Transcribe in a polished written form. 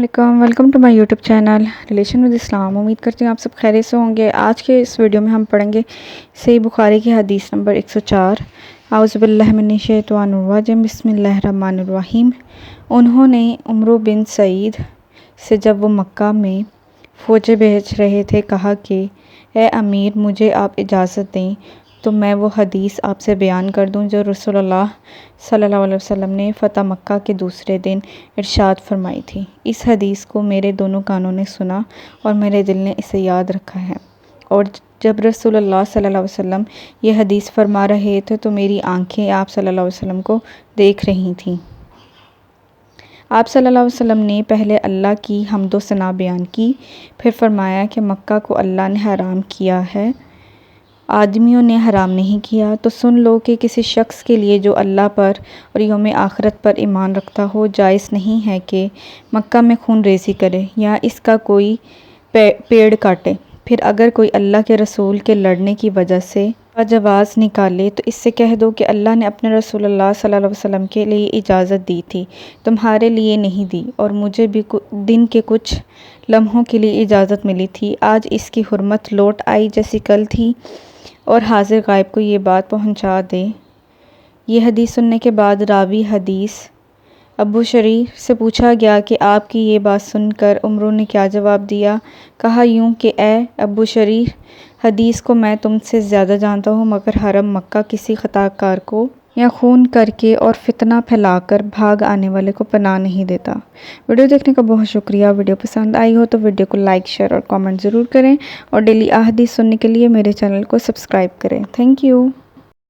Welcome to my YouTube channel relation with Islam. امید کرتی ہوں آپ سب خیریت سے ہوں گے۔ آج کے اس ویڈیو میں ہم پڑھیں گے صحیح بخاری کی حدیث نمبر 104۔ اعوذ باللہ من الشیطان الرجیم، بسم اللہ الرحمن الرحیم۔ انہوں نے عمرو بن سعید سے جب وہ مکہ میں فوجیں بھیج رہے تھے کہا کہ اے امیر، مجھے آپ اجازت دیں تو میں وہ حدیث آپ سے بیان کر دوں جو رسول اللہ صلی اللہ علیہ وسلم نے فتح مکہ کے دوسرے دن ارشاد فرمائی تھی۔ اس حدیث کو میرے دونوں کانوں نے سنا اور میرے دل نے اسے یاد رکھا ہے، اور جب رسول اللہ صلی اللہ علیہ وسلم یہ حدیث فرما رہے تھے تو میری آنکھیں آپ صلی اللہ علیہ وسلم کو دیکھ رہی تھیں۔ آپ صلی اللہ علیہ وسلم نے پہلے اللہ کی حمد و ثنا بیان کی، پھر فرمایا کہ مکہ کو اللہ نے حرام کیا ہے، آدمیوں نے حرام نہیں کیا۔ تو سن لو کہ کسی شخص کے لیے جو اللہ پر اور یوم آخرت پر ایمان رکھتا ہو، جائز نہیں ہے کہ مکہ میں خون ریزی کرے یا اس کا کوئی پیڑ کاٹے۔ پھر اگر کوئی اللہ کے رسول کے لڑنے کی وجہ سے جواز نکالے تو اس سے کہہ دو کہ اللہ نے اپنے رسول اللہ صلی اللہ علیہ وسلم کے لیے اجازت دی تھی، تمہارے لیے نہیں دی، اور مجھے بھی دن کے کچھ لمحوں کے لیے اجازت ملی تھی۔ آج اس کی حرمت لوٹ آئی جیسی کل تھی، اور حاضر غائب کو یہ بات پہنچا دے۔ یہ حدیث سننے کے بعد راوی حدیث ابو شریح سے پوچھا گیا کہ آپ کی یہ بات سن کر عمرو نے کیا جواب دیا؟ کہا یوں کہ اے ابو شریح، حدیث کو میں تم سے زیادہ جانتا ہوں، مگر حرم مکہ کسی خطا کار کو یا خون کر کے اور فتنہ پھیلا کر بھاگ آنے والے کو پناہ نہیں دیتا۔ ویڈیو دیکھنے کا بہت شکریہ۔ ویڈیو پسند آئی ہو تو ویڈیو کو لائک، شیئر اور کامنٹ ضرور کریں، اور ڈیلی احادیث سننے کے لیے میرے چینل کو سبسکرائب کریں۔ Thank you.